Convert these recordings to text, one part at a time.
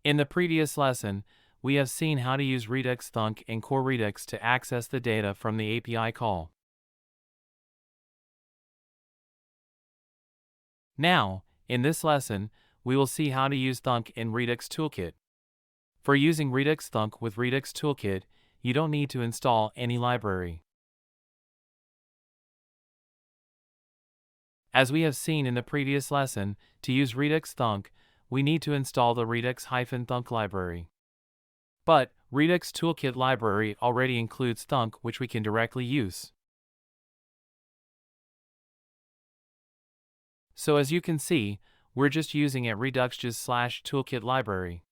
In the previous lesson, we have seen how to use Redux thunk and core-redux to access the data from the API call. Now, in this lesson, we will see how to use thunk in Redux Toolkit. For using Redux thunk with Redux Toolkit, you don't need to install any library. As we have seen in the previous lesson, to use Redux thunk, we need to install the Redux-thunk library. But Redux Toolkit library already includes thunk, which we can directly use. So as you can see, we're just using it Redux.js/toolkit library.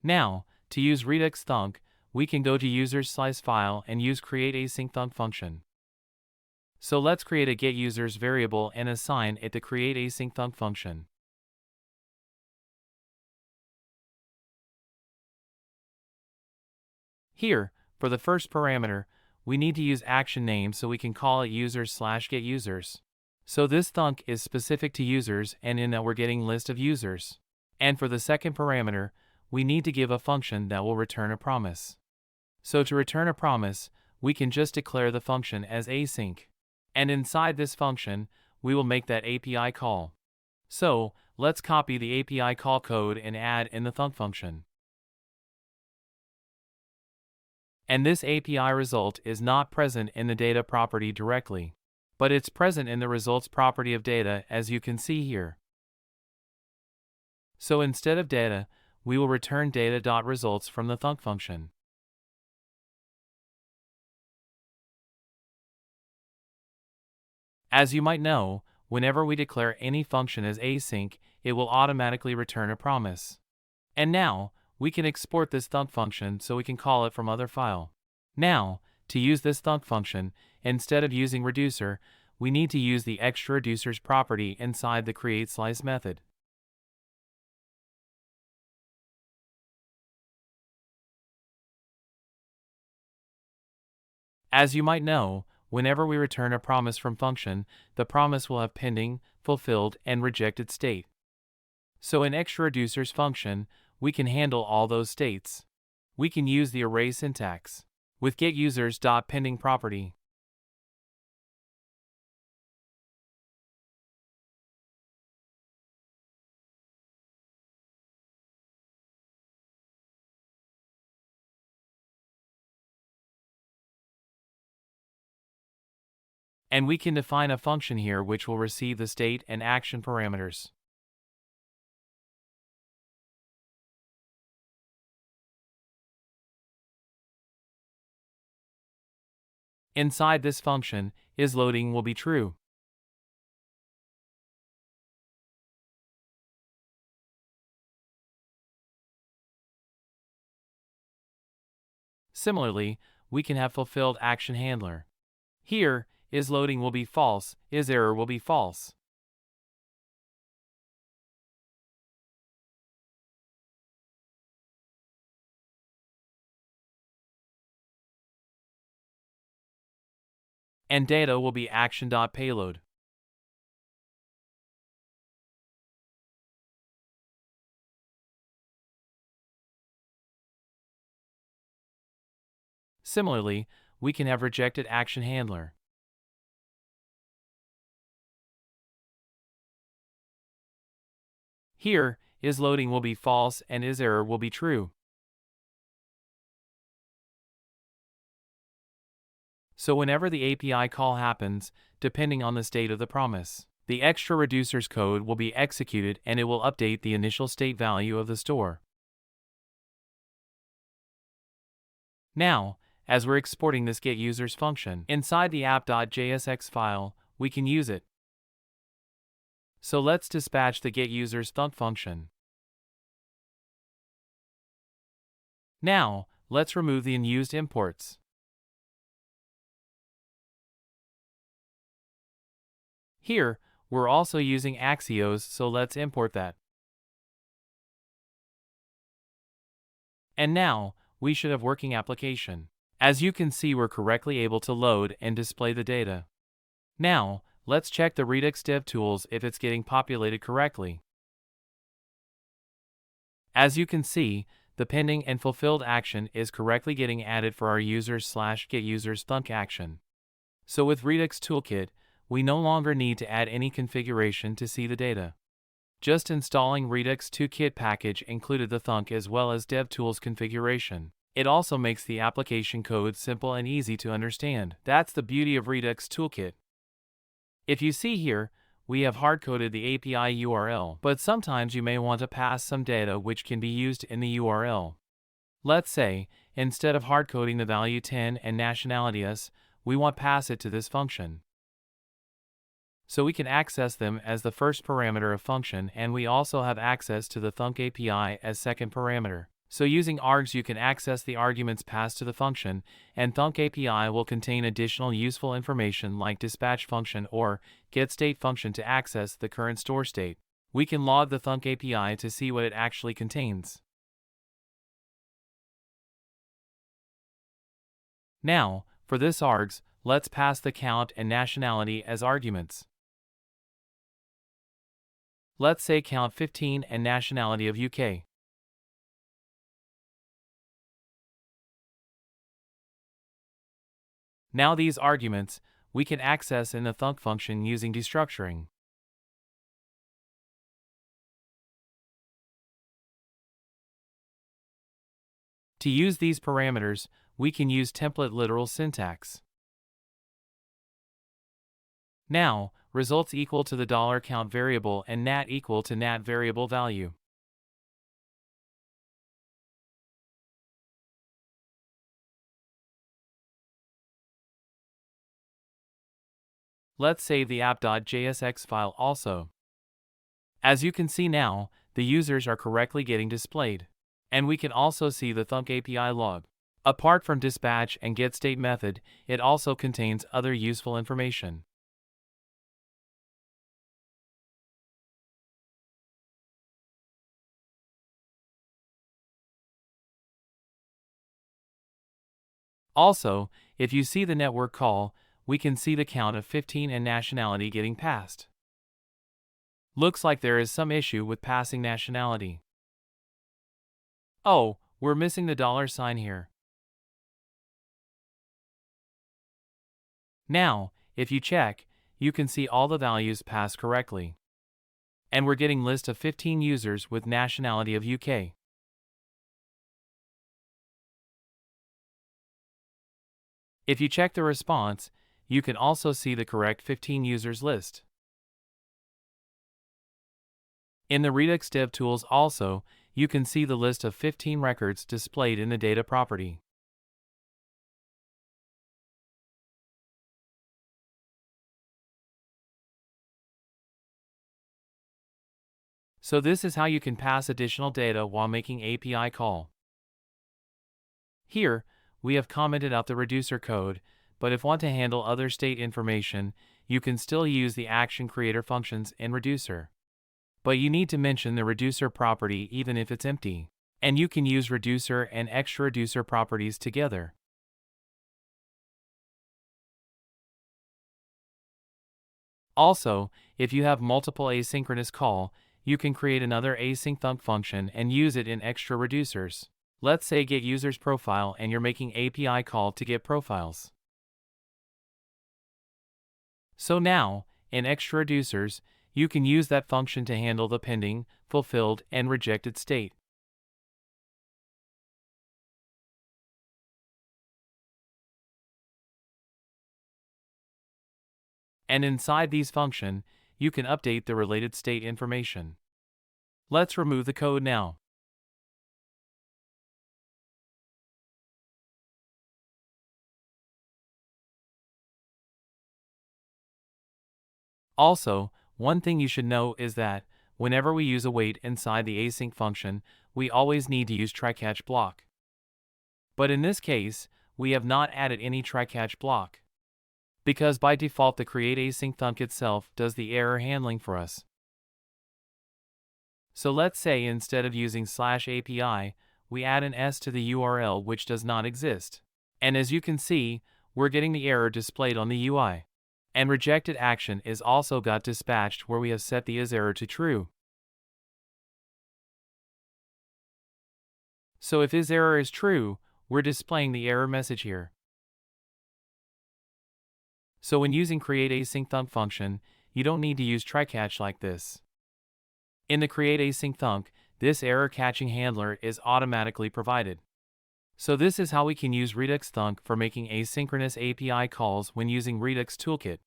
Now, to use Redux thunk, we can go to users slice file and use create async thunk function. So let's create a getUsers variable and assign it the create async thunk function. Here, for the first parameter, we need to use action name so we can call it users/getUsers. So this thunk is specific to users and in that we're getting list of users. And for the second parameter, we need to give a function that will return a promise. So to return a promise, we can just declare the function as async. And inside this function, we will make that API call. So, let's copy the API call code and add in the thunk function. And this API result is not present in the data property directly, but it's present in the results property of data as you can see here. So instead of data, we will return data.results from the thunk function. As you might know, whenever we declare any function as async, it will automatically return a promise. And now, we can export this thunk function so we can call it from other file. Now, to use this thunk function, instead of using reducer, we need to use the extra reducers property inside the createSlice method. As you might know, whenever we return a promise from function, the promise will have pending, fulfilled, and rejected state. So in extra reducers function, we can handle all those states. We can use the array syntax with getUsers.pending property. And we can define a function here which will receive the state and action parameters. Inside this function, isLoading will be true. Similarly, we can have fulfilled action handler. Here, isLoading will be false, isError will be false. And data will be action.payload. Similarly, we can have rejected action handler. Here, isLoading will be false and isError will be true. So whenever the API call happens, depending on the state of the promise, the extra reducers code will be executed and it will update the initial state value of the store. Now, as we're exporting this getUsers function, inside the app.jsx file, we can use it. So let's dispatch the getUsers thunk function. Now, let's remove the unused imports. Here, we're also using Axios, so let's import that. And now, we should have working application. As you can see, we're correctly able to load and display the data. Now, let's check the Redux dev tools if it's getting populated correctly. As you can see, the pending and fulfilled action is correctly getting added for our users/getUsers thunk action. So with Redux Toolkit, we no longer need to add any configuration to see the data. Just installing Redux Toolkit package included the thunk as well as DevTools configuration. It also makes the application code simple and easy to understand. That's the beauty of Redux Toolkit. If you see here, we have hard-coded the API URL, but sometimes you may want to pass some data which can be used in the URL. Let's say, instead of hard-coding the value 10 and nationality US, we want to pass it to this function. So we can access them as the first parameter of function, and we also have access to the thunk API as second parameter. So using args you can access the arguments passed to the function, and thunk API will contain additional useful information like dispatch function or getState function to access the current store state. We can log the thunk API to see what it actually contains. Now, for this args, let's pass the count and nationality as arguments. Let's say count 15 and nationality of UK. Now these arguments, we can access in the thunk function using destructuring. To use these parameters, we can use template literal syntax. Now, results equal to the $count variable and nat equal to nat variable value. Let's save the app.jsx file also. As you can see now, the users are correctly getting displayed. And we can also see the thunk API log. Apart from dispatch and getState method, it also contains other useful information. Also, if you see the network call, we can see the count of 15 and nationality getting passed. Looks like there is some issue with passing nationality. Oh, we're missing the $sign here. Now, if you check, you can see all the values passed correctly. And we're getting list of 15 users with nationality of UK. If you check the response, you can also see the correct 15 users list. In the Redux DevTools also, you can see the list of 15 records displayed in the data property. So this is how you can pass additional data while making API call. Here, we have commented out the reducer code, but if want to handle other state information, you can still use the action creator functions in reducer. But you need to mention the reducer property even if it's empty. And you can use reducer and extra reducer properties together. Also, if you have multiple asynchronous call, you can create another async thunk function and use it in extra reducers. Let's say get user's profile and you're making API call to get profiles. So now, in extra reducers, you can use that function to handle the pending, fulfilled, and rejected state. And inside these function, you can update the related state information. Let's remove the code now. Also, one thing you should know is that, whenever we use await inside the async function, we always need to use try-catch block. But in this case, we have not added any try-catch block. Because by default the create async thunk itself does the error handling for us. So let's say instead of using /API, we add an S to the URL which does not exist. And as you can see, we're getting the error displayed on the UI. And rejected action is also got dispatched where we have set the is error to true. So if this error is true, we're displaying the error message here. So when using createAsyncThunk function, you don't need to use try-catch like this. In the createAsyncThunk, this error catching handler is automatically provided. So this is how we can use Redux Thunk for making asynchronous API calls when using Redux Toolkit.